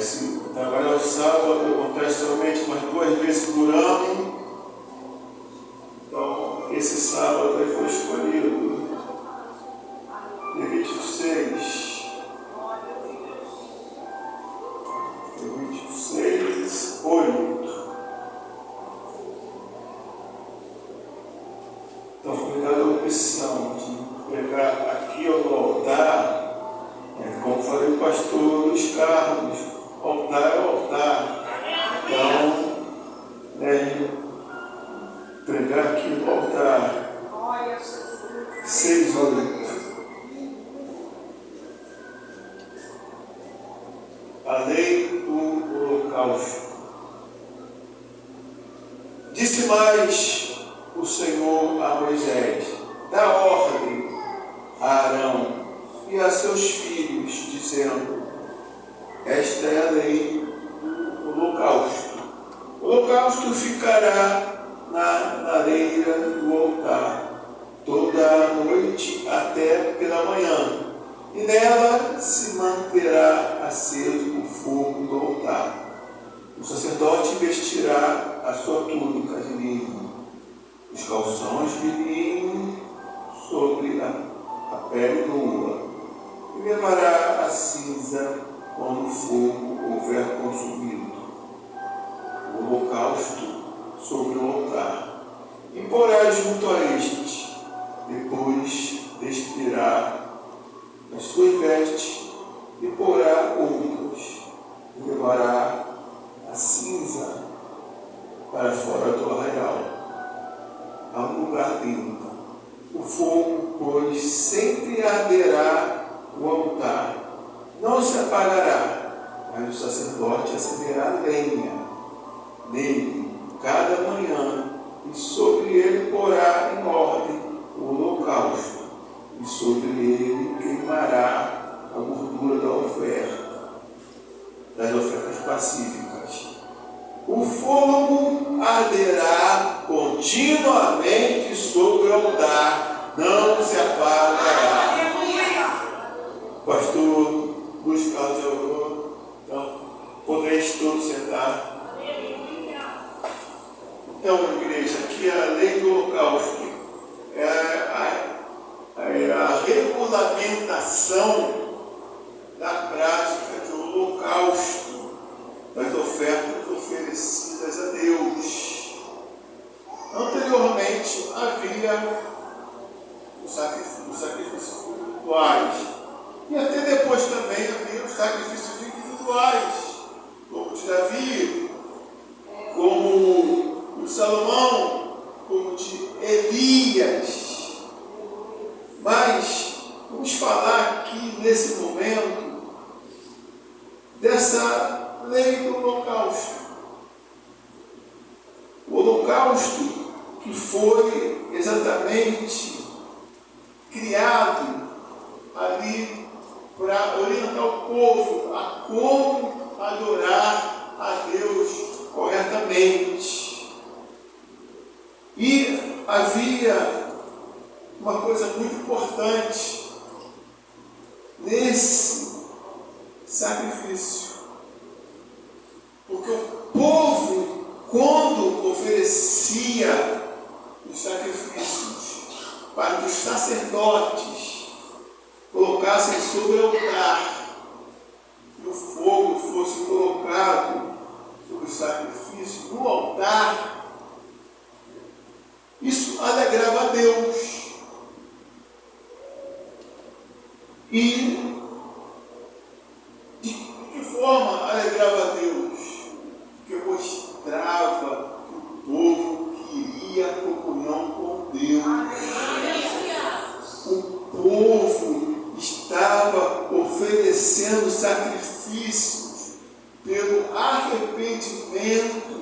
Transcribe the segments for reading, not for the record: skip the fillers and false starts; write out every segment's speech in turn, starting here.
Se trabalhar o sábado, acontece somente umas 2 vezes por ano. Então, esse sábado aí foi escolhido. Levítico 6. Levítico 6, 8. Então, foi me dada a opção de pregar aqui ou no altar. Como falei o pastor Luiz Carlos, altar é altar. Então, pregar aqui no altar. 6, 8. A lei do holocausto. Disse mais o Senhor a Moisés: dá ordem a Arão e a seus filhos, dizendo: esta é a lei do holocausto. O holocausto ficará na lareira do altar toda a noite até pela manhã, e nela se manterá aceso o fogo do altar. O sacerdote vestirá a sua túnica de linho, os calções de linho sobre a pele nua, e levará a cinza quando o fogo houver consumido o holocausto sobre o altar, e porá junto a este. Depois despirá as suas vestes e porá outras, e levará a cinza para fora do arraial, a um lugar limpo. O fogo, pois, sempre arderá o altar, não se apagará, mas o sacerdote acenderá lenha nele cada manhã, e sobre ele porá em ordem o holocausto, e sobre ele queimará a gordura das ofertas pacíficas. O fogo arderá continuamente sobre o altar, não se apagará. Pastor Luiz Carlos orou, então podeis todos sentar. Então, igreja, aqui a lei do holocausto é a regulamentação da prática de holocausto, das ofertas oferecidas a Deus. Anteriormente havia os sacrifícios rituais, e até depois também havia os sacrifícios individuais, como de Davi, como de Salomão, como de Elias. Mas vamos falar aqui nesse momento dessa lei do holocausto. O holocausto que foi exatamente criado ali para orientar o povo a como adorar a Deus corretamente. E havia uma coisa muito importante nesse sacrifício, porque o povo, quando oferecia os sacrifícios para que os sacerdotes colocassem sobre o altar e o fogo fosse colocado sobre o sacrifício no altar, isso alegrava a Deus. E de que forma alegrava a Deus? Porque mostrava que o povo queria comunhão com Deus. O povo estava oferecendo sacrifícios pelo arrependimento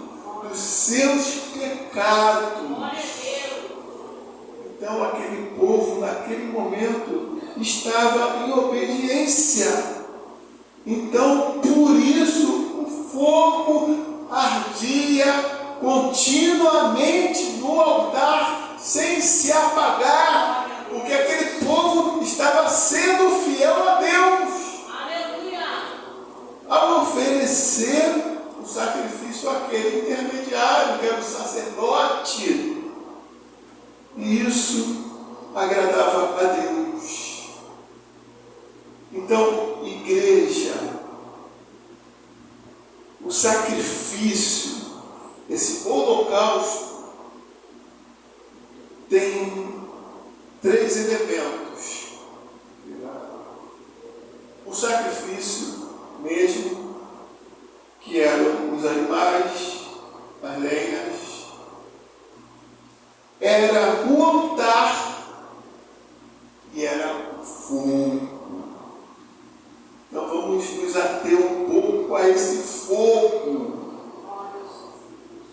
dos seus pecados. Então aquele povo, naquele momento, estava em obediência. Então, por isso, o fogo ardia continuamente no altar, sem se apagar, porque aquele povo estava sendo fiel a Deus. Aleluia! Ao oferecer oferecer o sacrifício àquele intermediário, que era o sacerdote. E isso agradava a Deus. Então, igreja, o sacrifício, esse holocausto, tem 3 elementos. O sacrifício mesmo, que eram os animais, as lenhas, era o altar e era o fogo. Então vamos nos ater um pouco a esse fogo.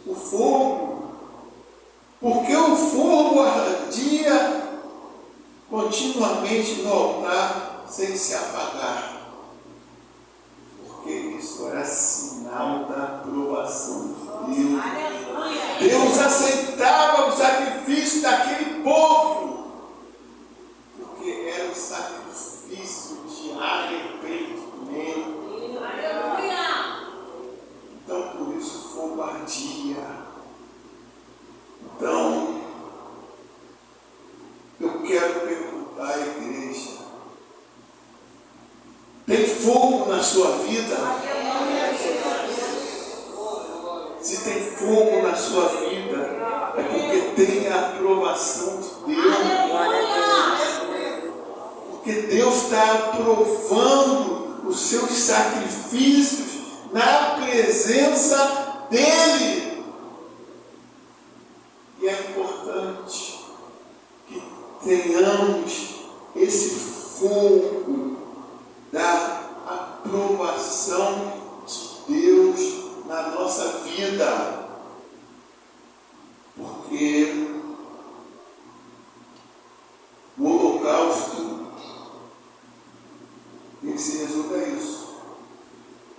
O fogo, porque o fogo ardia continuamente no altar sem se apagar. Porque isso era sinal da aprovação de Deus. Deus aceitava o sacrifício daquele povo, porque era o sacrifício de arrependimento. Então, por isso, o fogo ardia. Então, eu quero perguntar à igreja: tem fogo na sua vida? Se tem fogo na sua vida, é porque tem a aprovação de Deus. Porque Deus está aprovando os seus sacrifícios na presença dEle. E é importante que tenhamos esse fogo da aprovação de Deus na nossa vida. Porque o holocausto ele se resume a isso: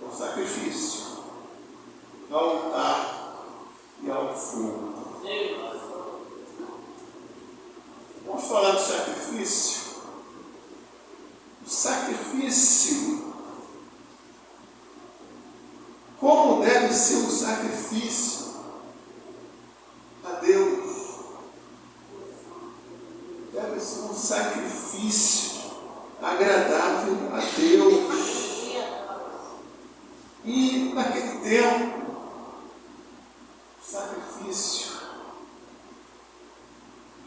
ao sacrifício, ao altar e ao fogo. Vamos falar do sacrifício. O sacrifício, como deve ser o sacrifício a Deus? Deve ser um sacrifício agradável a Deus. E naquele tempo, o sacrifício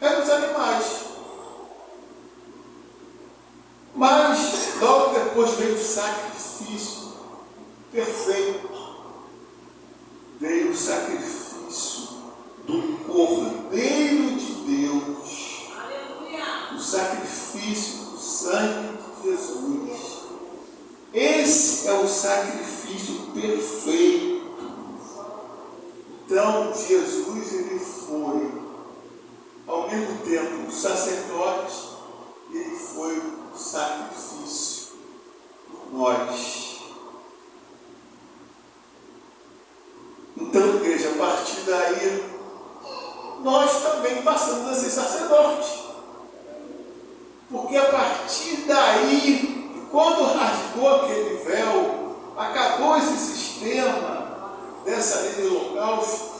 eram os animais. Mas logo depois veio o sacrifício perfeito. Veio o sacrifício do Cordeiro de Deus. Aleluia. O sacrifício do sangue de Jesus. Esse é o sacrifício perfeito. Então Jesus ele foi ao mesmo tempo o sacerdote, ele foi o sacrifício por nós. Então, igreja, a partir daí, nós também passamos a ser sacerdotes. Porque a partir daí, quando rasgou aquele véu, acabou esse sistema dessa lei do holocausto,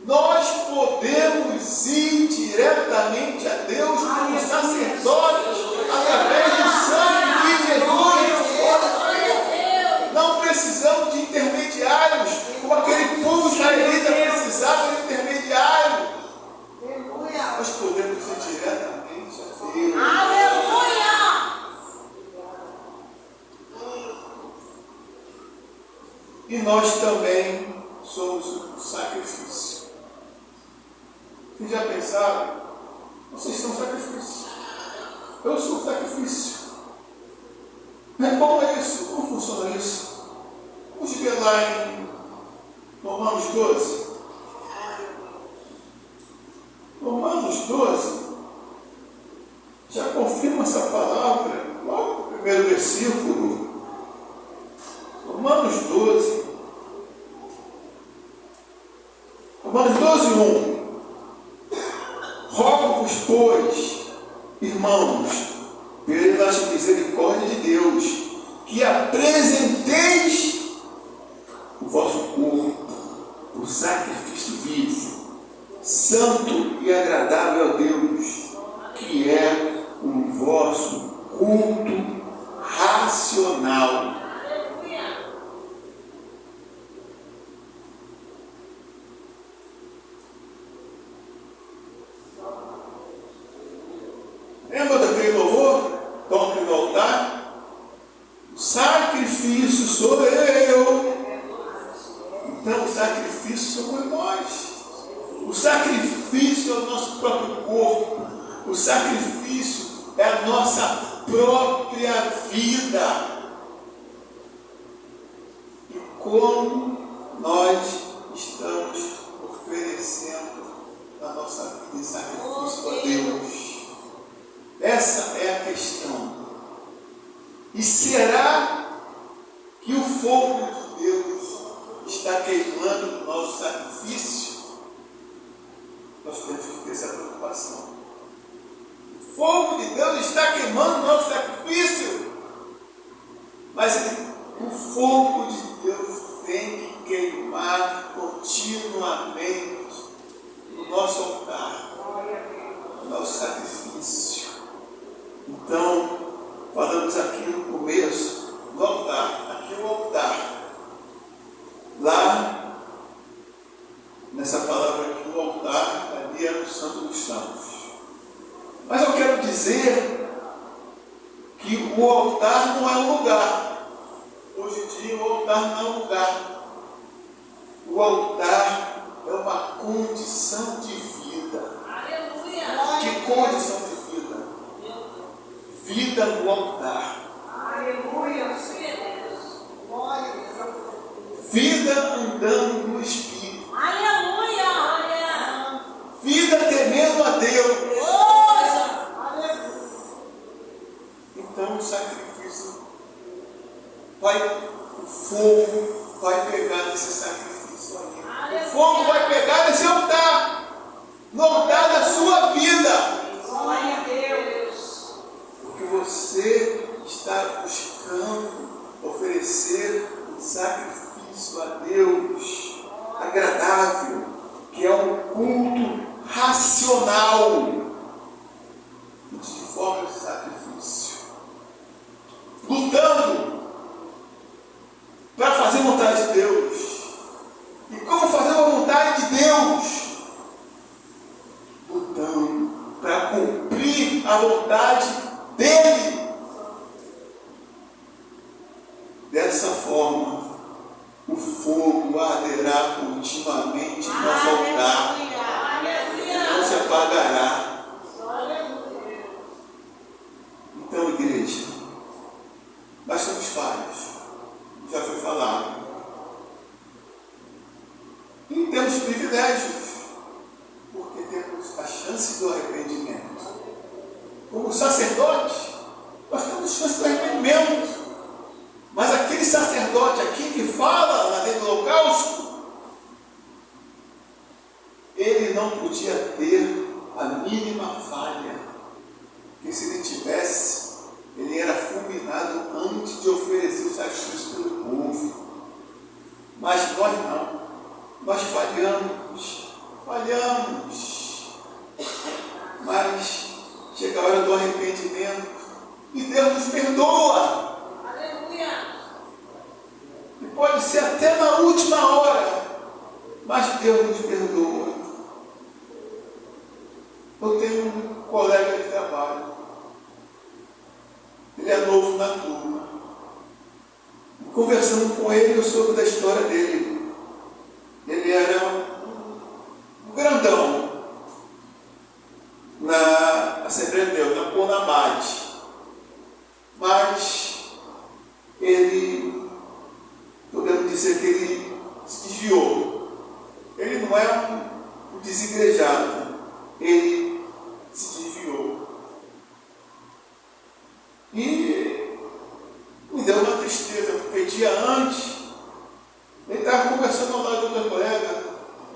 nós podemos ir diretamente a Deus como sacerdotes através do sangue de Jesus. Não precisamos de intermediários, como aquele povo israelita precisava de intermediário. Nós podemos ir diretamente a Deus. Aleluia! E nós também somos o sacrifício. Vocês já pensaram? Vocês são sacrifício. Eu sou o sacrifício. Mas como é isso? Como funciona isso? Vamos ver lá em Romanos 12. Romanos 12 já confirma essa palavra logo no primeiro versículo. Romanos 12. Romanos 12, 1. Rogo-vos, pois, irmãos, pela misericórdia de Deus, que apresenteis santo e agradável a Deus, que é o vosso culto racional. Lembra daquele louvor? Toque no altar. O sacrifício sou eu. Então o sacrifício somos nós. O sacrifício é o nosso próprio corpo. O sacrifício é a nossa própria vida. E como nós estamos oferecendo a nossa vida em sacrifício a Deus? Essa é a questão. E será que o fogo de Deus está queimando o nosso sacrifício? Nós temos que ter essa preocupação. O fogo de Deus está queimando o nosso sacrifício, mas o fogo de Deus tem que queimar continuamente no nosso altar, no nosso sacrifício. Então, falamos aqui no começo do altar, aqui o altar. Lá, nessa palavra aqui, o altar, ali é o Santo dos Santos. Mas eu quero dizer que o altar não é um lugar. Hoje em dia, o altar não é um lugar. O altar é uma condição de vida. Aleluia! Que condição de vida? Vida no altar. Aleluia! Vida andando no Espírito. Aleluia! Vida temendo a Deus. Então o sacrifício o fogo vai pegar nesse sacrifício ali. O fogo vai pegar nesse altar. No altar da sua vida. Glória a Deus. Porque você está buscando oferecer um sacrifício a Deus agradável, que é um culto racional, de forma de sacrifício, lutando para fazer a vontade de Deus. E como fazer a vontade de Deus? Lutando para cumprir a vontade dele. Dessa forma, o fogo arderá continuamente no nosso altar, não se apagará. Então, igreja, nós somos falhos, já foi falado. E temos privilégios, porque temos a chance do arrependimento. Como sacerdotes, nós temos chance do arrependimento. Mas aquele sacerdote aqui que fala lá dentro do holocausto, ele não podia ter a mínima falha. Porque se ele tivesse, ele era fulminado antes de oferecer o sacrifício pelo povo. Mas nós não. Nós falhamos. Mas chega a hora do arrependimento e Deus nos perdoa. E pode ser até na última hora, mas Deus nos perdoa. Eu tenho um colega de trabalho, ele é novo na turma. Conversando com ele, eu soube da história dele. Ele era um grandão na Assembleia de Deus, na Conamate. Mas ele, podemos dizer que ele se desviou. Ele não é um desigrejado, ele se desviou. E me deu uma tristeza, porque dia antes, ele estava conversando ao lado de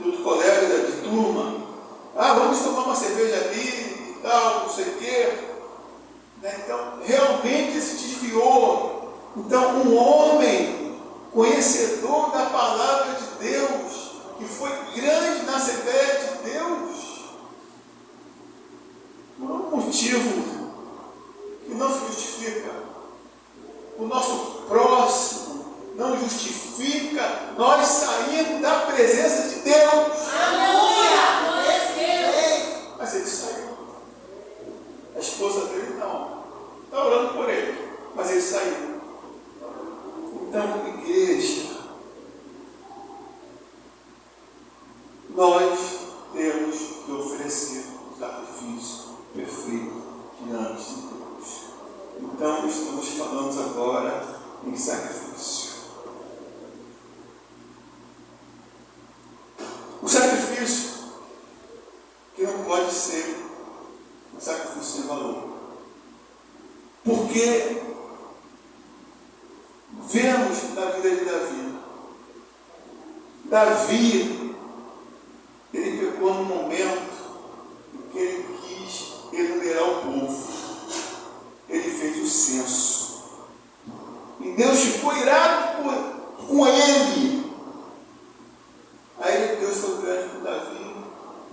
outro colega de turma. Vamos tomar uma cerveja ali e tal, não sei o quê. Então, realmente ele se desviou. Então, um homem conhecedor da palavra de Deus, que foi grande na Assembleia de Deus, o nosso próximo não justifica nós sairmos da presença de Deus. Aleluia! Mas ele saiu. A esposa dele não. Está orando por ele, mas ele saiu. Então, igreja, nós temos que oferecer um sacrifício perfeito diante de Deus. Então, estamos falando agora em sacrifício. O sacrifício que não pode ser um sacrifício sem valor. Porque vemos na vida de Davi, ele pegou num momento em que ele quis enumerar o povo. Ele fez o censo. E Deus ficou irado com ele. Aí Deus foi grande com Davi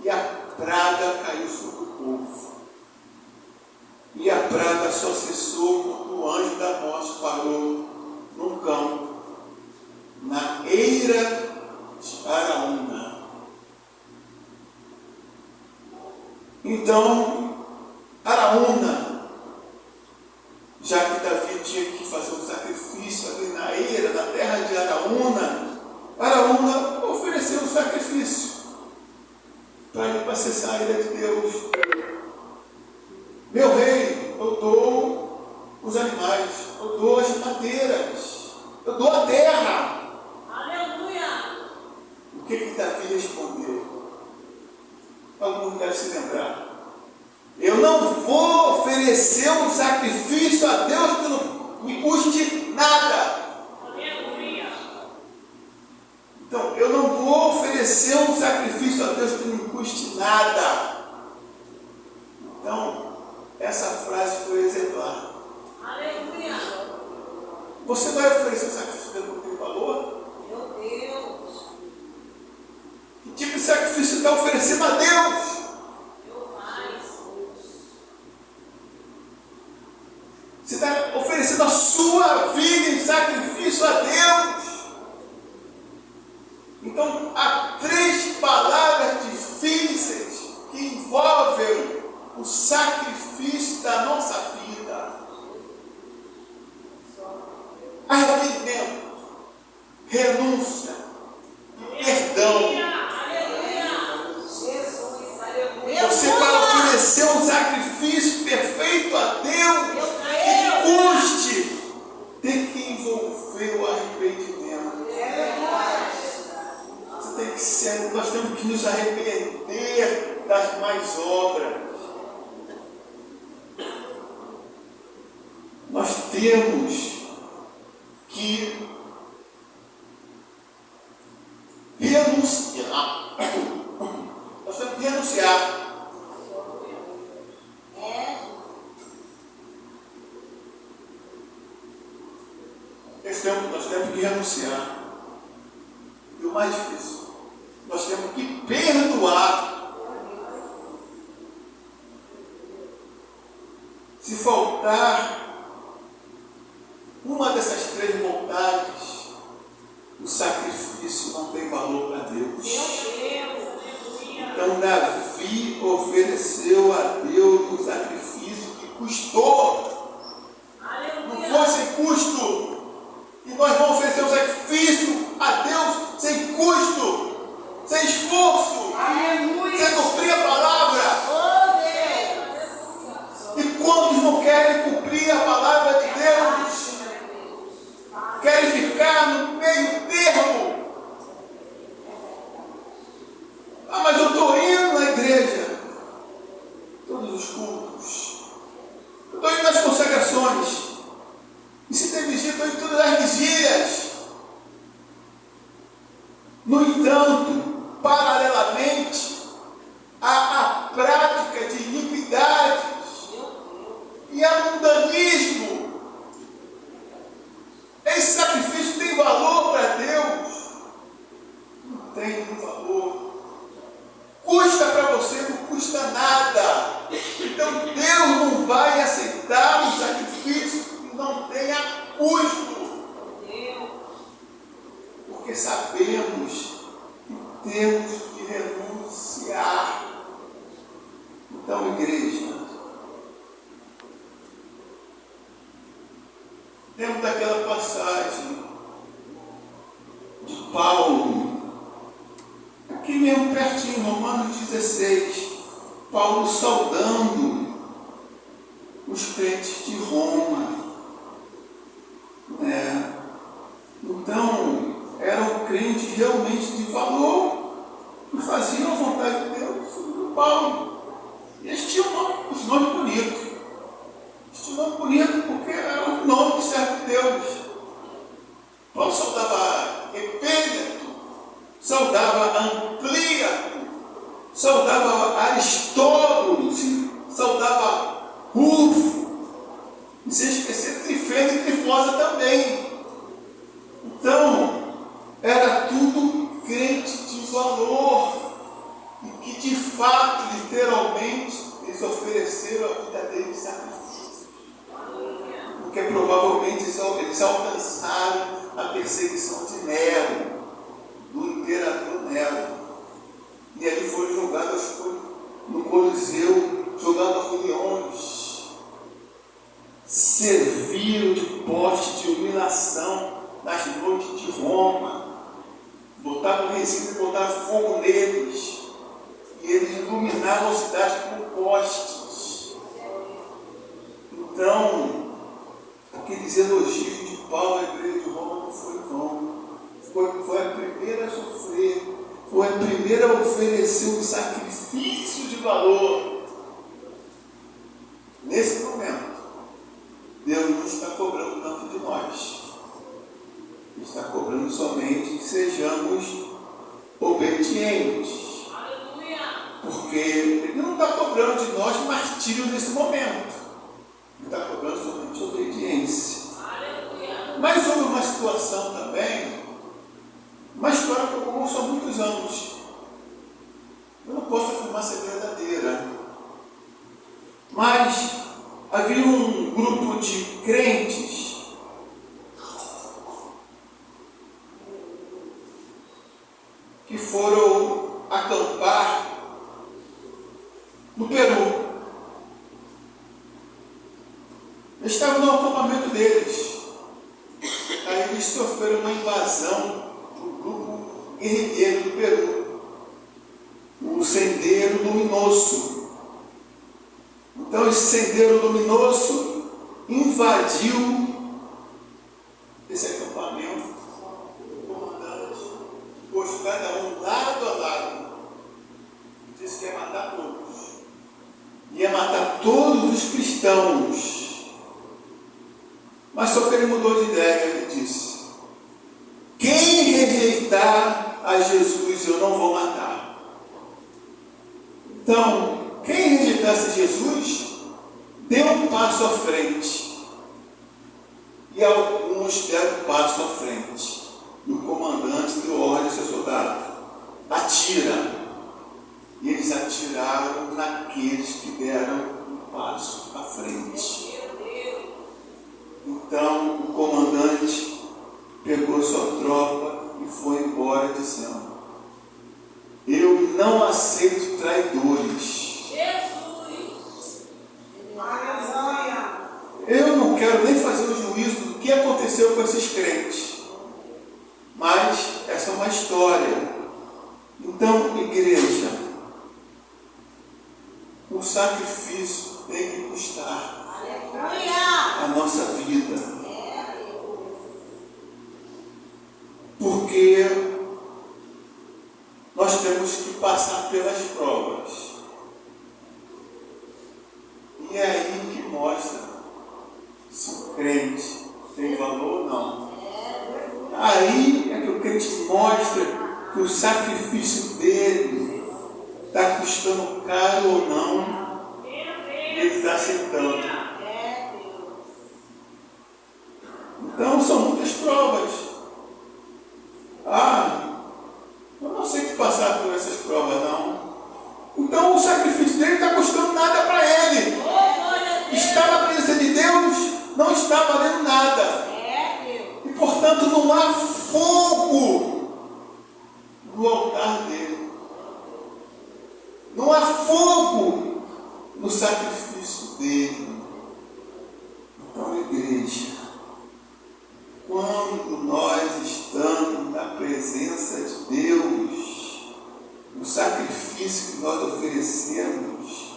e a praga caiu sobre o povo. E a praga só cessou quando o anjo da morte parou num campo, na eira de Araúna. Então, Araúna, já que Davi tinha que fazer um sacrifício ali na eira, na terra de Araúna, Araúna ofereceu um sacrifício para ir para acessar a ira de Deus. Meu rei, eu dou os animais, eu dou as madeiras, eu dou a terra. Aleluia! O que Davi respondeu? Alguns devem se lembrar. Eu não vou oferecer um sacrifício a Deus que não me custe nada. Aleluia! Então, eu não vou oferecer um sacrifício a Deus que não me custe nada. Então, essa frase foi exemplar. Aleluia! Você vai oferecer um sacrifício que não tem valor? Meu Deus! Que tipo de sacrifício você está oferecendo a Deus? Meu Pai! Você está oferecendo a sua vida em sacrifício a Deus. Então, há 3 palavras difíceis que envolvem o sacrifício da nossa vida: arrependimento, renúncia e perdão. Aleluia! Jesus! Aleluia! Você vai oferecer um sacrifício perfeito a Deus que custe, tem que envolver o arrependimento. Você tem que ser, nós temos que nos arrepender das más obras. Nós temos que renunciar. Nós temos que renunciar. Nós temos que renunciar. E o mais difícil, nós temos que perdoar. Se faltar uma dessas 3 vontades, o sacrifício não tem valor para Deus. Então Davi ofereceu a Deus um sacrifício que custou. Não foi sem custo. E nós vamos oferecer um sacrifício a Deus sem custo, sem esforço, sem cumprir a palavra. E quantos não querem cumprir a palavra de Deus? Querem ficar no meio termo. Ah, mas eu estou indo na igreja, todos os cultos, eu estou indo nas consagrações, e se tem vigília, estou indo todas as vigílias. No entanto, paralelamente, há a prática de iniquidades e a mundanismo. Esse sacrifício tem valor para Deus? Não tem nenhum valor. Custa para você, não custa nada. Então Deus não vai aceitar um sacrifício que não tenha custo. aquela passagem de Paulo, aqui mesmo pertinho, Romanos 16, Paulo saudando os crentes de Roma. Então, eram crentes realmente de valor, que faziam a vontade de Deus, do Paulo. E eles tinham os nomes bonitos. Eles tinham nome bonito porque era o nome que serve de Deus. Paulo saudava Epêneto, saudava Amplíato, saudava Aristóbulo, saudava Rufo, e sem esquecer Trifena e Trifosa também. Então, era tudo crente de valor, e que de fato, literalmente, eles ofereceram a vida deles sacrifício. Porque provavelmente eles alcançaram a perseguição de Nero, do imperador Nero. E ali foram jogados no Coliseu, jogados aos leões. Serviram de poste de iluminação nas noites de Roma. Botavam resíduo e botavam fogo neles. E eles iluminavam a cidade com postes. Então, aqueles elogios de Paulo à igreja de Roma não foi vão. Foi a primeira a sofrer, foi a primeira a oferecer um sacrifício de valor. Nesse momento, Deus não está cobrando tanto de nós. Ele está cobrando somente que sejamos obedientes. Porque Ele não está cobrando de nós martírio nesse momento. Ele está cobrando somente obediência. Mas houve uma situação também, uma história que eu conheço há muitos anos. Eu não posso afirmar ser verdadeira. Mas havia um grupo de crentes que foram acampar no Peru. Eles estavam no acampamento deles. Aí eles sofreram uma invasão do grupo guerrilheiro do Peru, o Sendeiro Luminoso. Então esse Sendeiro Luminoso invadiu esse acampamento, o comandante pôs cada um lado a lado, disse que ia matar todos, ia matar todos os cristãos. Mas só que ele mudou de ideia. Ele disse: quem rejeitar a Jesus eu não vou matar. Então, quem rejeitasse Jesus deu um passo à frente, e alguns deram um passo à frente. E o comandante deu ordem ao seu soldado: atira. E eles atiraram naqueles que deram um passo à frente. Então o comandante pegou sua tropa e foi embora dizendo: eu não aceito traidores. Eu não quero nem fazer o juízo do que aconteceu com esses crentes. Mas essa é uma história. Então, igreja, o sacrifício tem que custar a nossa vida. Porque nós temos que passar pelas provas. E é aí que mostra se o crente tem valor ou não. Aí é que o crente mostra que o sacrifício dele está custando caro ou não. Ele está aceitando. Então são muitas provas. Eu não sei que passar por essas provas não. Então o sacrifício dele está custando nada para ele. Está na presença de Deus, não está valendo nada. E portanto não há fogo no altar dele. Não há fogo no sacrifício dele. Então, igreja, quando nós estamos na presença de Deus, o sacrifício que nós oferecemos,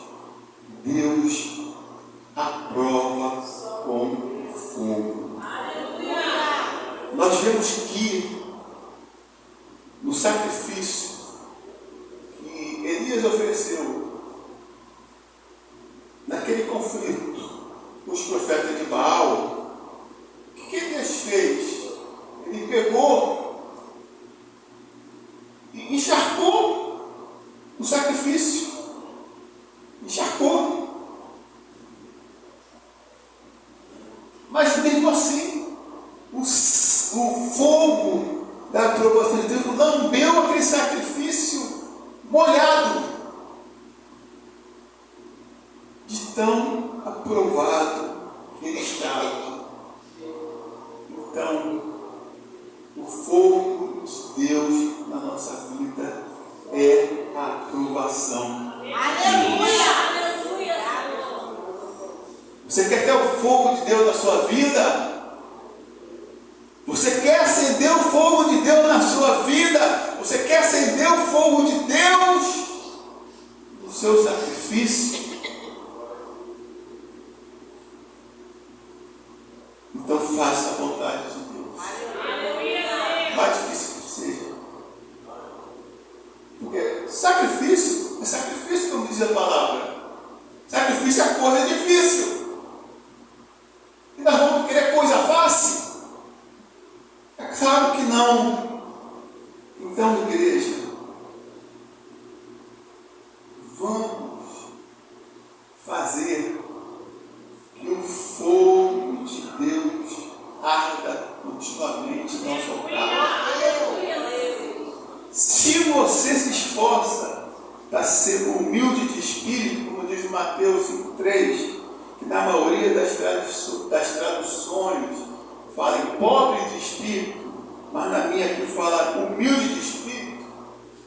Deus aprova com fogo. Nós vemos que no sacrifício que Elias ofereceu, naquele conflito com os profetas de Baal, o que Elias fez? Ele pegou e encharcou o sacrifício. Encharcou. Mas mesmo assim, o fogo da aprovação de Deus lambeu aquele sacrifício molhado, de tão aprovado que ele estava. Então, o fogo de Deus na nossa vida é a aprovação. Aleluia! Você quer ter o fogo de Deus na sua vida? Você quer acender o fogo de Deus na sua vida? Você quer acender o fogo de Deus no seu sacrifício? Então faça a vontade de Deus. Mais difícil que seja. Porque sacrifício é sacrifício, como diz a palavra. Sacrifício é coisa difícil. E nós vamos querer coisa fácil? É claro que não. Então, igreja, vamos fazer que o fogo de Deus arda continuamente em nosso altar. Se você se esforça para ser humilde de espírito, como diz Mateus 5,3, que na maioria das traduções fala em pobre de espírito, mas na minha aqui fala humilde de espírito.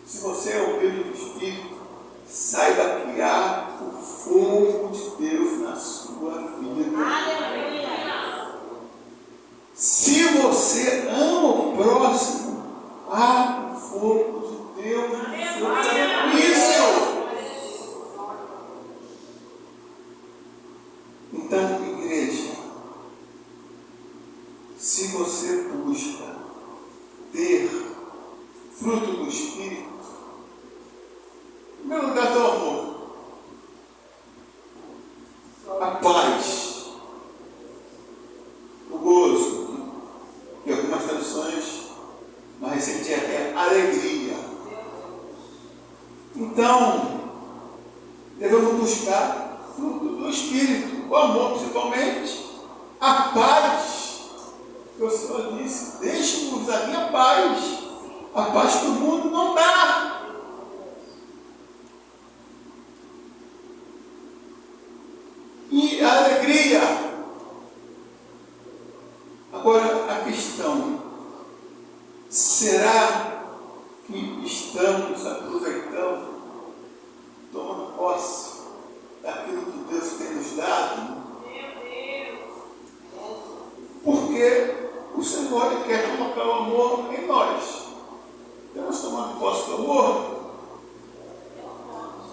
Se você é humilde de espírito, saiba criar o fogo de Deus na sua vida. Se você ama o próximo, há o fogo de Deus no seu sacrifício. Então, igreja, se você busca ter fruto do Espírito, em primeiro lugar, do amor, a paz, o gozo, que algumas traduções mais recentes é alegria. Então, devemos buscar fruto do Espírito, o amor principalmente, a paz, que o Senhor disse: deixe-nos a minha paz, a paz que o mundo não dá. E a alegria. Agora a questão: será que estamos aproveitando, tomando posse daquilo que Deus tem nos dado? Porque o Senhor Ele quer colocar o amor em nós. Estamos tomando posse do amor.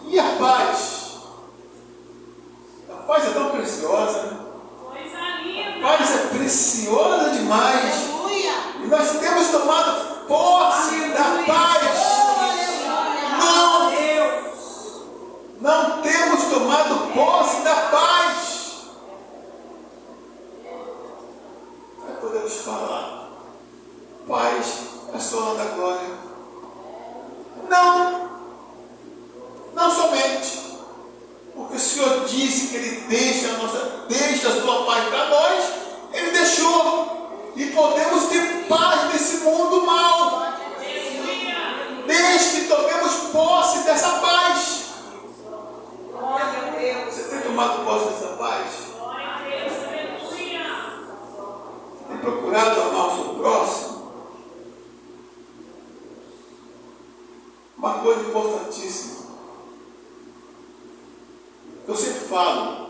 E a paz? A paz é tão preciosa, né? A paz é preciosa demais. E nós temos tomado posse da paz. Não temos tomado posse da paz. Aí podemos falar: paz é só da glória. Não somente. Porque o Senhor disse que Ele deixa a sua paz para nós. Ele deixou. E podemos ter paz nesse mundo mau, desde que tomemos posse dessa paz. Você tem tomado posse dessa paz? Tem procurado amar o seu próximo? Uma coisa importantíssima, eu sempre falo: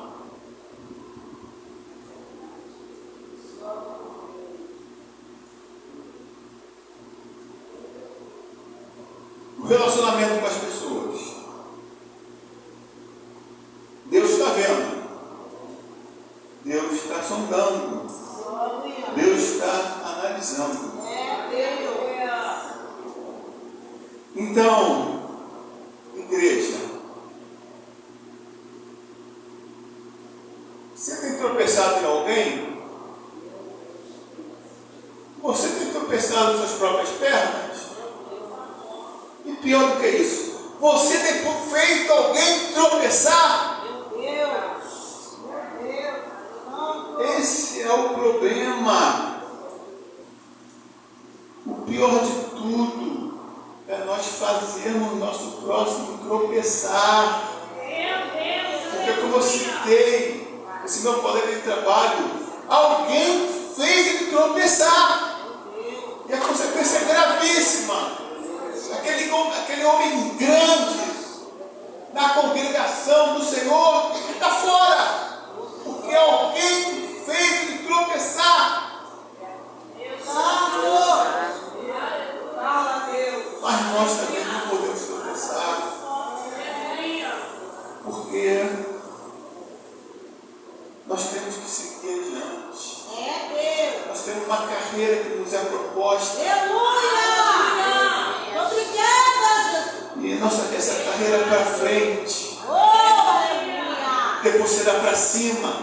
relacionamento com as pessoas. Deus está vendo. Deus está sondando. Deus está analisando. Então, igreja, você tem tropeçado em alguém? Você tem tropeçado em suas próprias pernas? E pior do que isso, você tem feito alguém tropeçar? Esse é o problema. O pior de tudo é nós fazermos o nosso próximo tropeçar. Porque, como eu citei, esse meu colega de trabalho, alguém fez ele tropeçar. E a consequência é gravíssima. Aquele homem grande na congregação do Senhor está fora. Porque alguém fez ele tropeçar. Mas nós também não podemos tropeçar. Porque nós temos que seguir adiante. Nós temos uma carreira que nos é proposta. E essa carreira é para frente. Depois será para cima.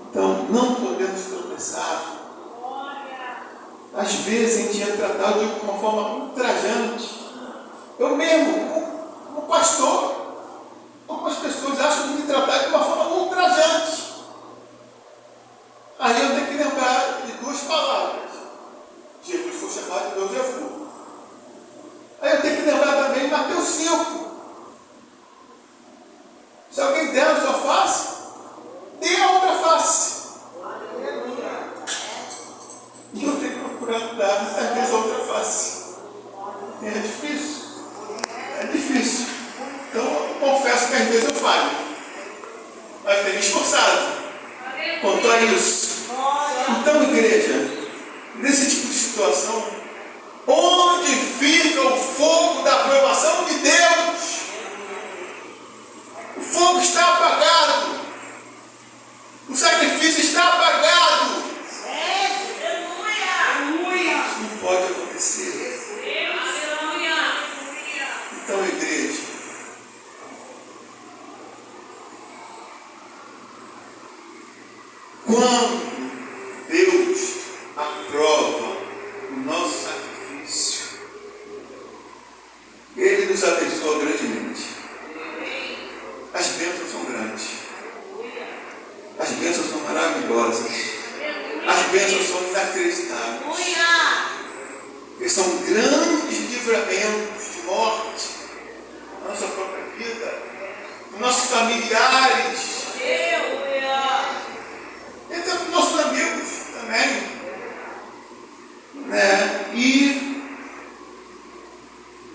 Então não podemos tropeçar. Às vezes a gente é tratado de uma forma ultrajante. Eu mesmo, como pastor, algumas pessoas acham que me tratar de uma forma ultrajante. Aí eu tenho que lembrar de duas palavras. Jesus foi chamado de Beuzebu. Aí eu tenho que lembrar também de Mateus 5. Se alguém der a sua face, dê a outra face. E eu tenho que procurar dar, às vezes, a outra face. É difícil. É difícil. Então, eu confesso que às vezes eu falho. Mas tenho me esforçado quanto a isso. Então, igreja, nesse tipo de situação, onde fica o fogo da aprovação de Deus? O fogo está apagado. O sacrifício está apagado. Isso não pode acontecer. Então, igreja, quando Deus aprova o nosso sacrifício, Ele nos abençoa grandemente. As bênçãos são grandes. As bênçãos são maravilhosas. As bênçãos são inacreditáveis. Porque são grandes livramentos de morte na nossa própria vida, dos nossos familiares, entre os nossos amigos também. E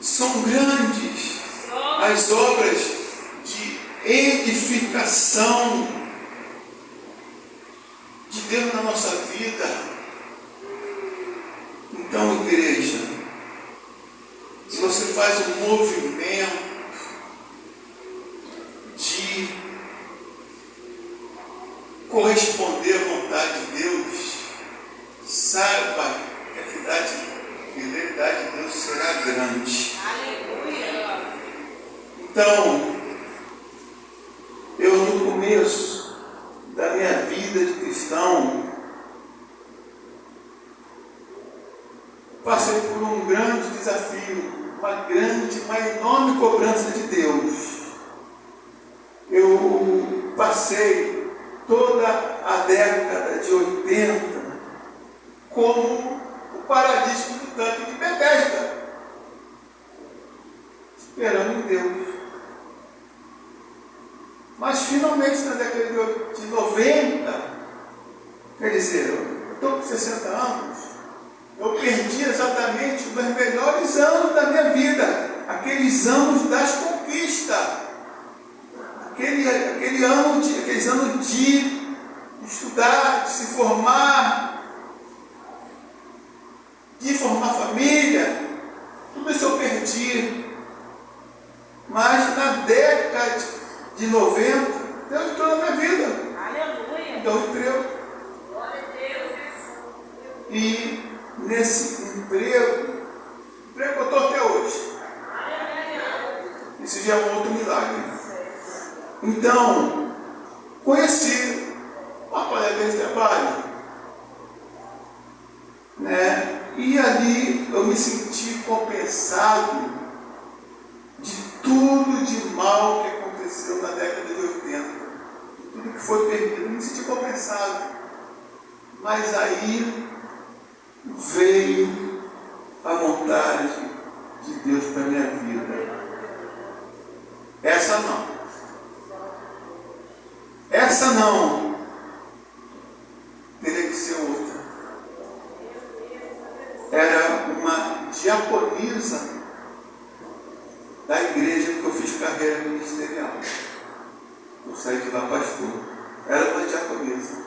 são grandes as obras de edificação de Deus na nossa vida. Então, igreja, se você faz um movimento de corresponder à vontade de Deus, saiba que a fidelidade de Deus será grande. Então, eu no começo da minha vida de cristão, passei por um grande desafio, uma enorme cobrança de Deus. Eu passei toda a década de 80 como o paralítico do tanque de Betesda, esperando em Deus. Mas finalmente na década de 90, quer dizer, eu estou com 60 anos, eu perdi exatamente os meus melhores anos da minha vida, aqueles anos das conquistas, aqueles anos de estudar, de se formar, de formar família. E nesse emprego que eu estou até hoje. Esse já é um outro milagre. Então, conheci uma colega de trabalho, né? E ali eu me senti compensado de tudo de mal que aconteceu na década de 80. Tudo que foi perdido, eu me senti compensado. Mas aí veio a vontade de Deus para a minha vida. Essa não. Essa não. Teria que ser outra. Era uma diaconisa da igreja que eu fiz carreira ministerial. Eu saí de lá pastor. Era uma diaconisa.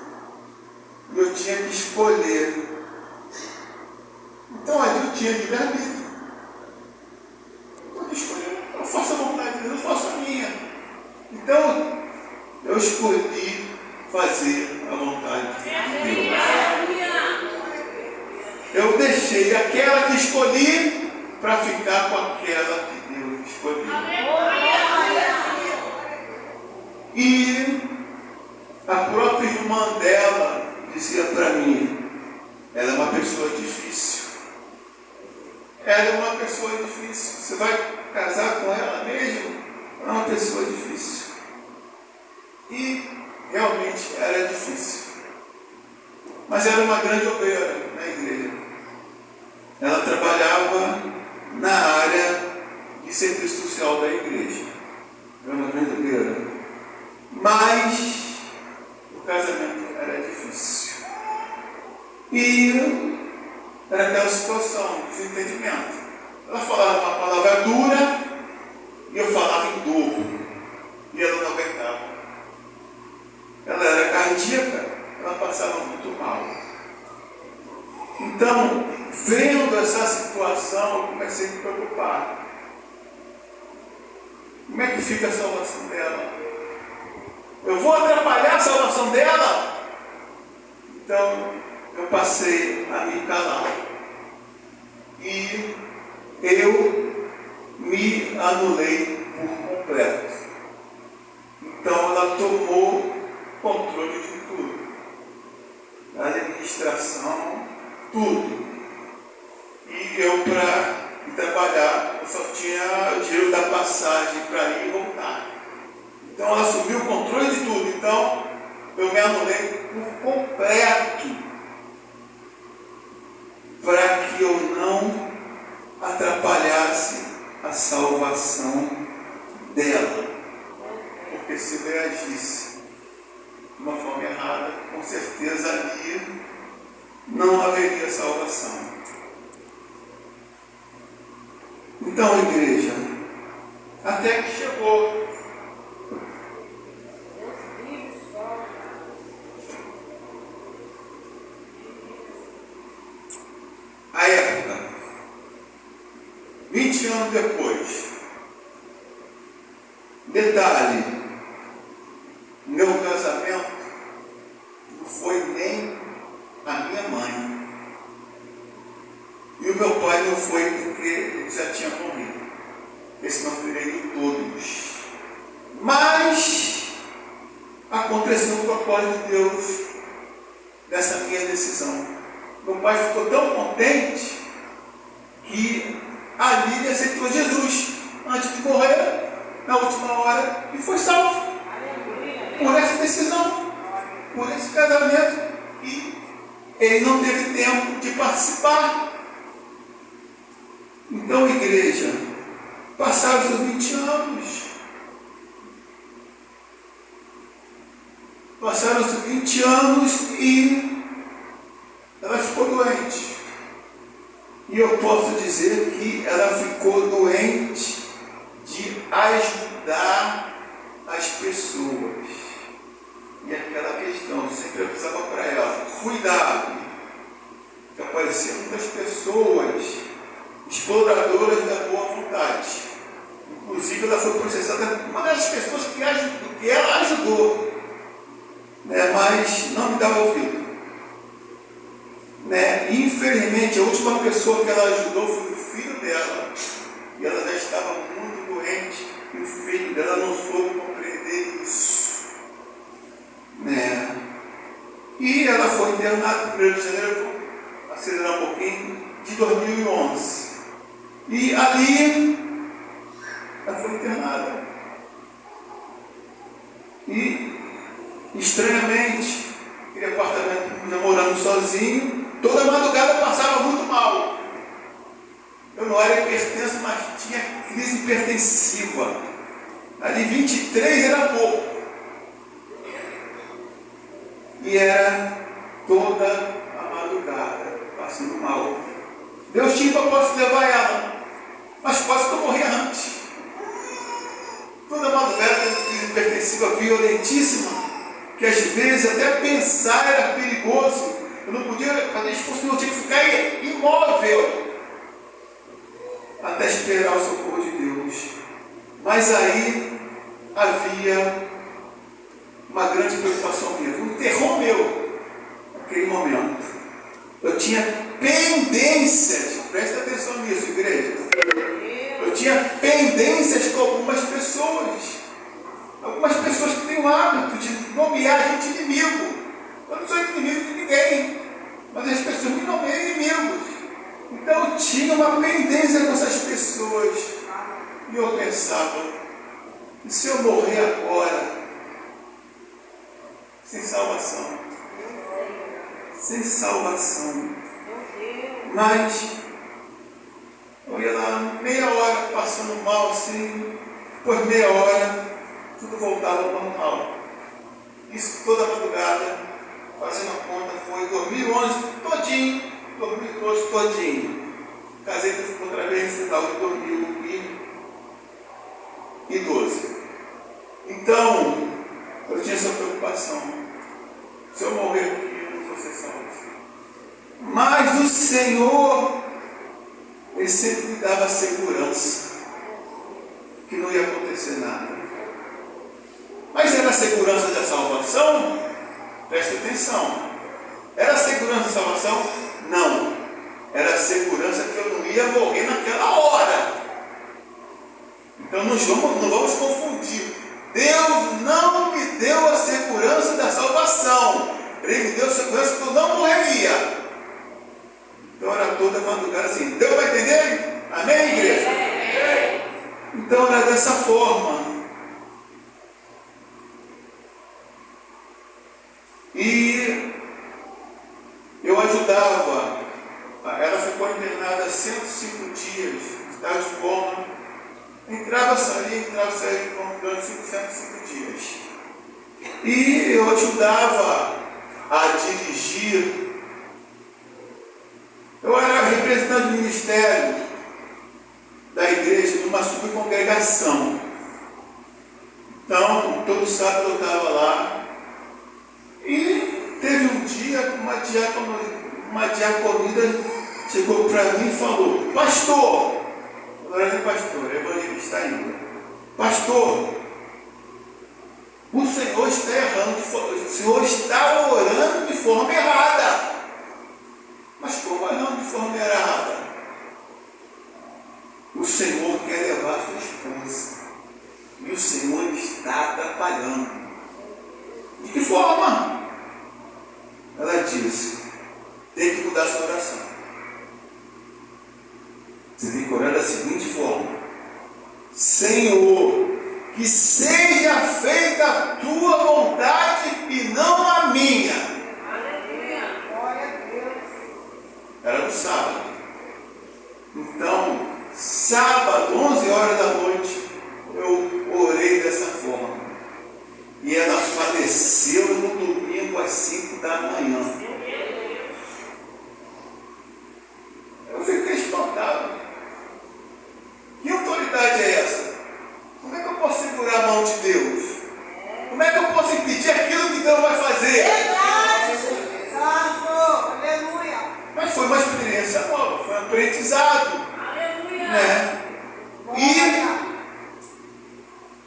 E eu tinha que escolher. Então ali eu tinha livre-arbítrio. Eu escolhi, eu faço a vontade de Deus, eu faço a minha. Então eu escolhi fazer a vontade de Deus. Eu deixei aquela que escolhi para ficar com aquela que Deus escolheu. E a própria irmã dela dizia para mim, ela é uma pessoa difícil. Ela é uma pessoa difícil. Você vai casar com ela mesmo? Ela é uma pessoa difícil. E realmente era difícil. Mas era uma grande obreira na igreja. Ela trabalhava na área de serviço social da igreja. Era uma grande obreira. Mas o casamento era difícil. E era aquela situação, desentendimento. Ela falava uma palavra dura e eu falava em dobro. E ela não aguentava. Ela era cardíaca, ela passava muito mal. Então, vendo essa situação, eu comecei a me preocupar. Como é que fica a salvação dela? Eu vou atrapalhar a salvação dela? Então, eu passei a me calar. E eu me anulei por completo. Então ela tomou controle de tudo. A administração, tudo. E eu, para trabalhar, eu só tinha o dinheiro da passagem para ir e voltar. Então ela assumiu o controle de tudo. Então eu me anulei por completo, para que eu não atrapalhasse a salvação dela. Porque se eu reagisse de uma forma errada, com certeza ali não haveria salvação. Então, igreja, até que chegou a época, 20 anos depois. Detalhe, meu casamento não foi nem a minha mãe. E o meu pai não foi porque ele já tinha morrido. Porque senão teria ido todos. Mas aconteceu um propósito de Deus dessa minha decisão. Meu pai ficou tão contente que ali ele aceitou Jesus antes de morrer, na última hora, e foi salvo. Por essa decisão, por esse casamento, e ele não teve tempo de participar. Então, igreja, passaram os 20 anos. Passaram os 20 anos e ela ficou doente. E eu posso dizer que ela ficou doente de ajudar as pessoas. E aquela questão, eu sempre avisava para ela, cuidado, que apareciam muitas pessoas exploradoras da boa vontade. Inclusive ela foi processada, uma das pessoas que ela ajudou, né? Mas não me dava ouvido. né? E infelizmente a última pessoa que ela ajudou foi o filho dela. E ela já estava muito doente e o filho dela não soube compreender isso, né? E ela foi internada no 1º de janeiro, vou acelerar um pouquinho, de 2011. E ali ela foi internada. E estranhamente, aquele apartamento, já morando sozinho, toda madrugada passava muito mal. Eu não era hipertenso, mas tinha crise hipertensiva. Ali 23 era pouco. E era toda a madrugada passando mal. Deus tinha propósito de levar ela, mas quase que eu morria antes. Toda madrugada, crise hipertensiva violentíssima, que às vezes até pensar era perigoso. Eu não podia fazer esforço, eu tinha que ficar imóvel até esperar o socorro de Deus. Mas aí havia uma grande preocupação minha, um terror meu naquele momento. Eu tinha pendências, presta atenção nisso, igreja. Eu tinha pendências com algumas pessoas que têm o hábito de nomear a gente inimigo. Eu não sou inimigo de ninguém, mas as pessoas me nomeiam inimigos. Então eu tinha uma pendência com essas pessoas. E eu pensava, e se eu morrer agora, sem salvação? Sem salvação. Mas eu ia lá meia hora passando mal assim, depois meia hora, tudo voltava ao normal. Isso toda madrugada, fazendo a conta, foi 2011 todinho, 2012 todinho. Casei outra vez no final de 2012. Então, eu tinha essa preocupação. Se eu morrer aqui, eu não vou ser salvo. Mas o Senhor, Ele sempre me dava segurança que não ia acontecer nada. Mas era a segurança da salvação? Presta atenção. Era a segurança da salvação? Não. Era a segurança que eu não ia morrer naquela hora. Então não vamos confundir. Deus não me deu a segurança da salvação. Ele me deu a segurança que eu não morreria. Então era toda madrugada assim. Deu para entender? Amém, igreja? Então era dessa forma. E eu ajudava. Ela ficou internada 105 dias, estava de coma. Entrava, saía durante 105 dias. E eu ajudava a dirigir. Eu era representante do ministério da igreja, de uma subcongregação. Então, todo sábado eu estava lá. E teve um dia que uma diaconida chegou para mim e falou: pastor, agora não é pastor, é evangelista ainda. Pastor, o senhor está errando, o senhor está orando de forma errada. Mas como orando de forma errada? O Senhor quer levar a sua esposa. E o Senhor está atrapalhando. De que forma? Ela disse: tem que mudar sua oração. Você tem que orar da seguinte forma: Senhor, que seja feita a tua vontade e não a minha. Era no sábado. Então, sábado, 11 horas da noite, eu orei dessa forma. E ela faleceu no domingo às 5 da manhã. Eu fiquei espantado. Que autoridade é essa? Como é que eu posso segurar a mão de Deus? Como é que eu posso impedir aquilo que Deus vai fazer? Mas foi uma experiência nova, foi um aprendizado. Né? E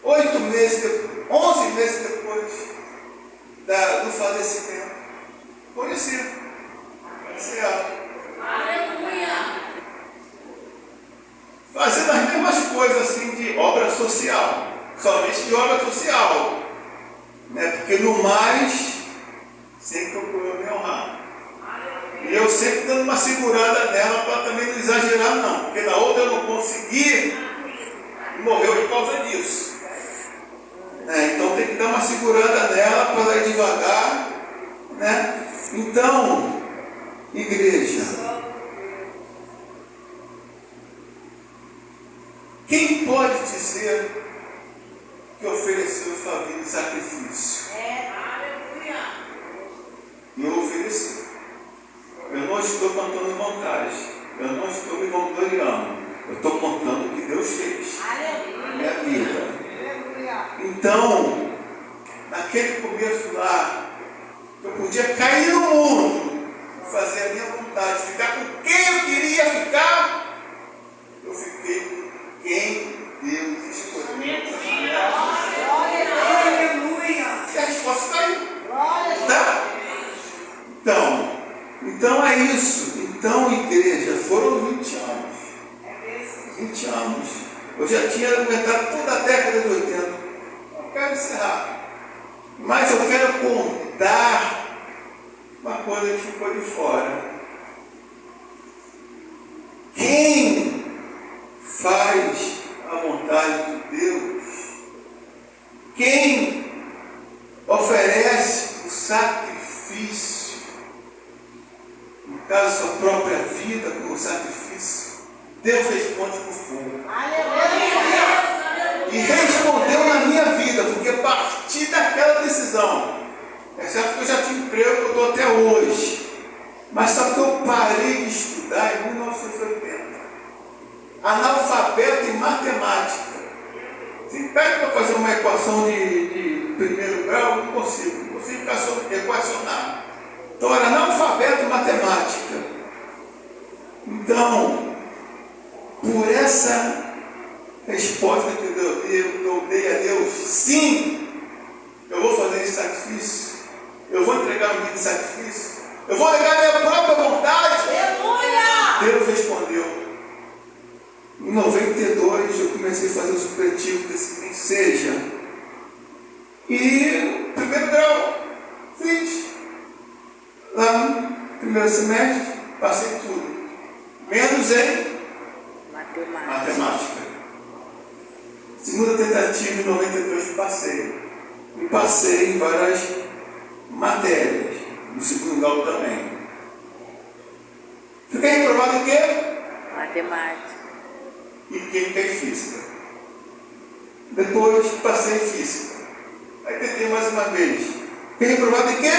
11 meses depois do falecimento, conheci. céu. Aleluia. Fazendo as mesmas coisas assim de obra social, somente de obra social, né? Porque no mais sempre procurou me honrar. E eu sempre dando uma segurada nela para também não exagerar não, porque na outra eu não consegui e morreu por causa disso. Né? Então tem que dar uma segurada nela para ela ir devagar, né? Então, igreja, quem pode dizer que ofereceu sua vida em sacrifício? Aleluia. E eu ofereci. Eu não estou contando vantagem. Eu não estou me vangloriando. Eu estou contando o que Deus fez na minha vida. Então, naquele começo lá, eu podia cair no mundo, fazer a minha vontade, ficar com quem eu queria ficar. Eu fiquei com quem Deus escolheu. E a resposta está aí. Tá? Então é isso. Então, igreja, foram 20 anos. 20 anos. Eu já tinha aguentado toda a década de 80. Eu quero encerrar. Mas eu quero contar uma coisa que ficou de fora. Quem faz a vontade de Deus, quem oferece o sacrifício, no caso sua própria vida como sacrifício, Deus responde com fogo. E respondeu na minha vida, porque a partir daquela decisão, é certo que eu já tinha emprego, eu estou até hoje, mas só que eu parei de estudar em 1980, analfabeto em matemática. Se pede para fazer uma equação de primeiro grau, não consigo equacionar. Então era analfabeto em matemática. Então, por essa resposta que eu dei a Deus, sim, eu vou fazer esse sacrifício, eu vou entregar o meu sacrifício, eu vou negar a minha própria vontade. Deus respondeu. Em 92 eu comecei a fazer o supletivo desse nem seja. E primeiro grau, fiz. Lá no primeiro semestre, passei tudo. Menos em matemática. Segunda tentativa, em 92, passei. E passei em várias matérias. No segundo grau também. Fiquei reprovado em quê? Matemática. E química e física. Depois passei em física. Aí tentei mais uma vez. Fiquei reprovado em quê?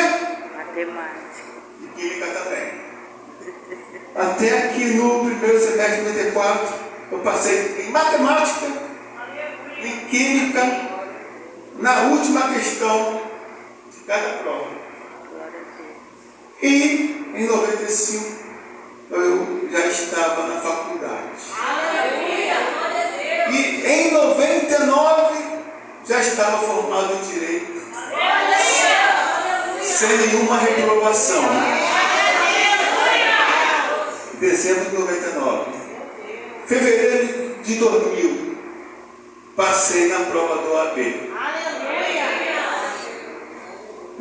Matemática. E química também. Até que no primeiro semestre de 94 eu passei em matemática, em química, na última questão de cada prova. Glória a Deus. E em 95 eu já estava na faculdade. E em 99 já estava formado em Direito. Sem nenhuma reprovação. Dezembro de 99. Fevereiro de 2000, passei na prova do OAB.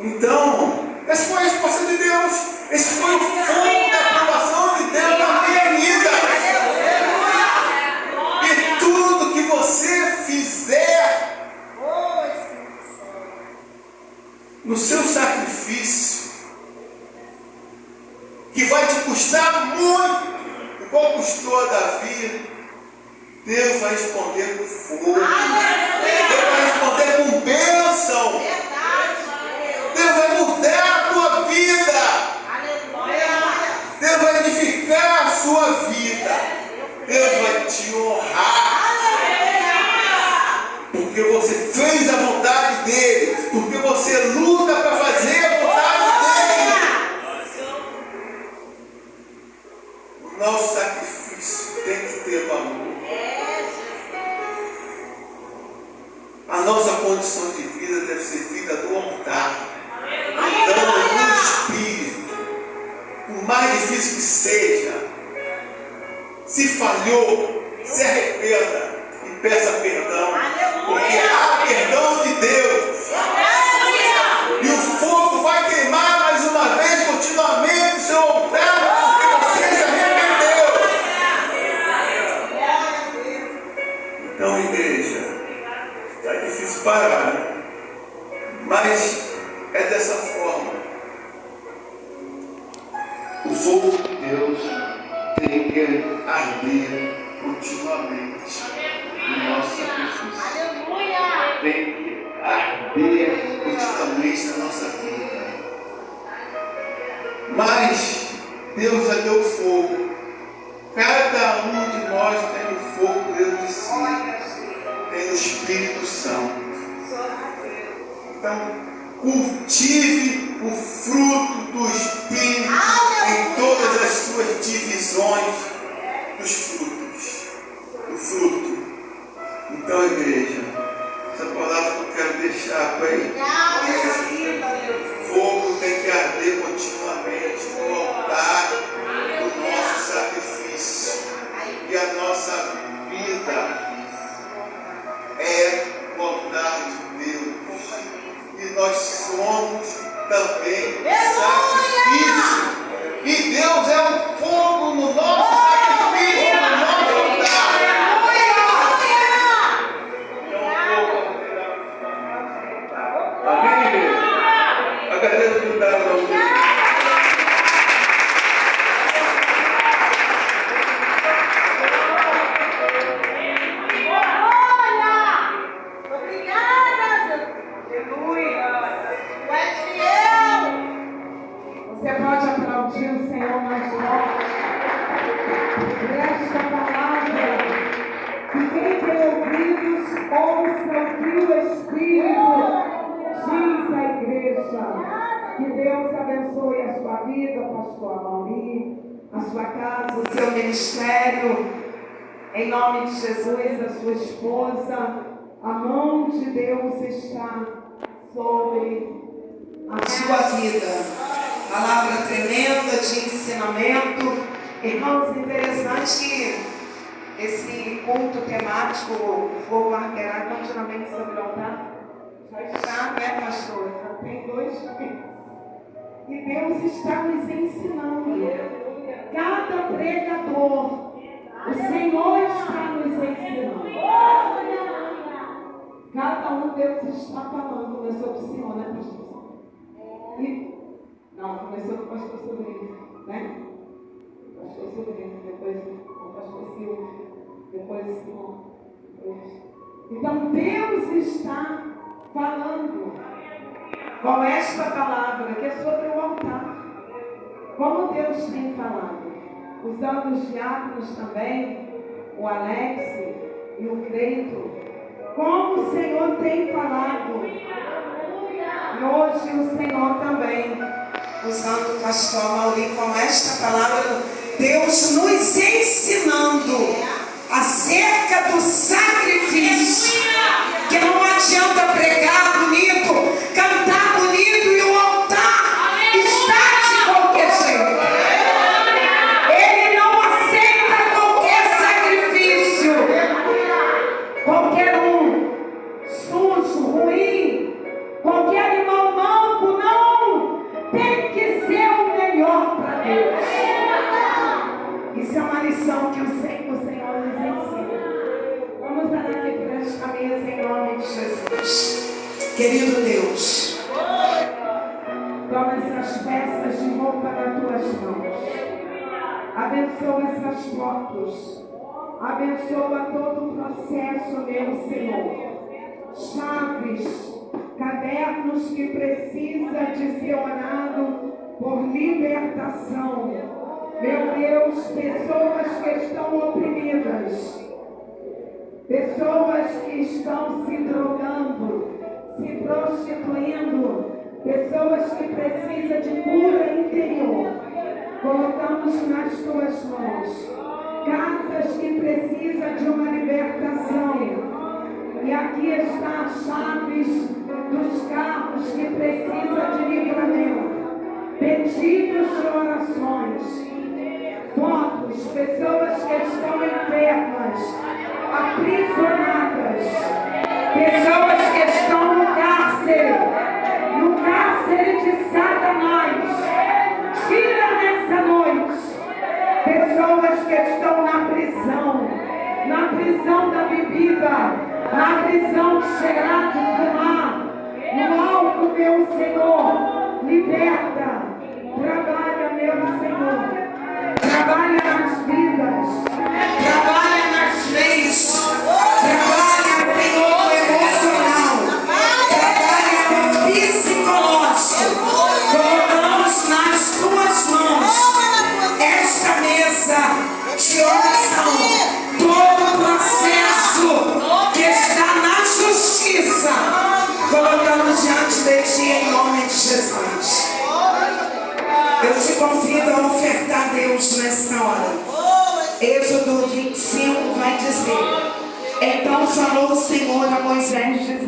Então, essa foi a resposta de Deus. Esse foi o fogo da aprovação de Deus na minha vida. E tudo que você fizer no seu sacrifício, que vai te custar muito, igual custou a Davi, Deus vai responder com fogo. Deus vai responder com bênção. Deus vai mudar a tua vida. Deus vai edificar a sua vida. Deus vai te honrar. Porque você fez a vontade dele. Porque você luta para fazer a vontade dele. O nosso sacrifício tem que ter valor. A nossa condição de vida deve ser vida do altar. Então, no Espírito, com mais difícil que seja, se falhou, se arrependa e peça perdão, porque há perdão de Deus. E o fogo vai queimar mais uma vez continuamente o seu altar, porque você se arrependeu. Então, igreja, está difícil parar, né? Mas é dessa forma. O fogo de Deus tem que arder continuamente no nosso sacrifício. Tem que arder continuamente na nossa vida. Mas Deus já deu fogo. Cada um de nós tem o fogo dentro de si. Tem o Espírito Santo. Então, cultive o fruto do Espírito em todas as suas divisões dos frutos. O fruto. Então, igreja, essa palavra que eu quero deixar para ele. Fogo tem que arder continuamente no altar do nosso sacrifício. E a nossa vida é o altar de Deus. E nós somos também sacrifício. E Deus é um fogo no nosso sacrifício, no nosso altar. Amém, igreja? Agradeço por dar a vocês. Você pode aplaudir o Senhor mais forte por esta palavra. E quem tem ouvidos, ouça o que o Espírito diz à igreja. Que Deus abençoe a sua vida, pastor Amauri, a sua casa, o seu ministério. Em nome de Jesus, a sua esposa. A mão de Deus está sobre a sua vida. Palavra tremenda de ensinamento. Irmãos, interessante que esse culto temático, o fogo arderá continuamente sobre o altar, já está, né, pastor? Já tem 2 meses. E Deus está nos ensinando. Cada pregador, o Senhor está nos ensinando. Cada um Deus está falando. Começou com o Senhor, né, pastor? Não, começou com o pastor Sobrinho, né? O pastor Sobrinho, depois o pastor Silvio, depois o Simão. Então Deus está falando com esta palavra que é sobre o altar. Como Deus tem falado, usando os diáconos também, o Alex e o Cleito, como o Senhor tem falado. E hoje o Senhor também, usando o pastor Amauri com esta palavra, Deus nos ensinando acerca do sacrifício. Que não adianta pregar bonito, cantar bonito e o altar está de qualquer jeito. Ele não aceita qualquer sacrifício. Qualquer um, sujo, ruim, qualquer irmão manco, não. Tem que ser o melhor para Deus. Isso é uma lição que o Senhor nos ensina. Vamos dar aqui por esta mesa em nome de Jesus. Querido Deus, toma essas peças de roupa nas tuas mãos. Abençoa essas fotos. Abençoa todo o processo, meu Senhor. Chaves, cadernos que precisa de ser orado por libertação. Meu Deus, pessoas que estão oprimidas, pessoas que estão se drogando, se prostituindo, pessoas que precisam de cura interior. Colocamos nas tuas mãos. Casas que precisam de uma libertação. E aqui está as chaves dos carros que precisam de livramento. pedidos de orações, votos, pessoas que estão enfermas, aprisionadas, pessoas que estão no cárcere de Satanás. Tira nessa noite pessoas que estão na prisão da bebida, na prisão de cheirar, de fumar. No alto, meu Senhor, liberta, trabalha, meu Senhor, trabalha nas vidas, trabalha nas leis, trabalha, Senhor, emocional, trabalha no psicológico. Colocamos nas tuas mãos esta mesa de oração, todo o processo que está na justiça, colocamos diante de ti em nome de Jesus. Eu te convido a ofertar a Deus nesta hora. Êxodo 25 vai dizer: então falou o Senhor a Moisés dizendo: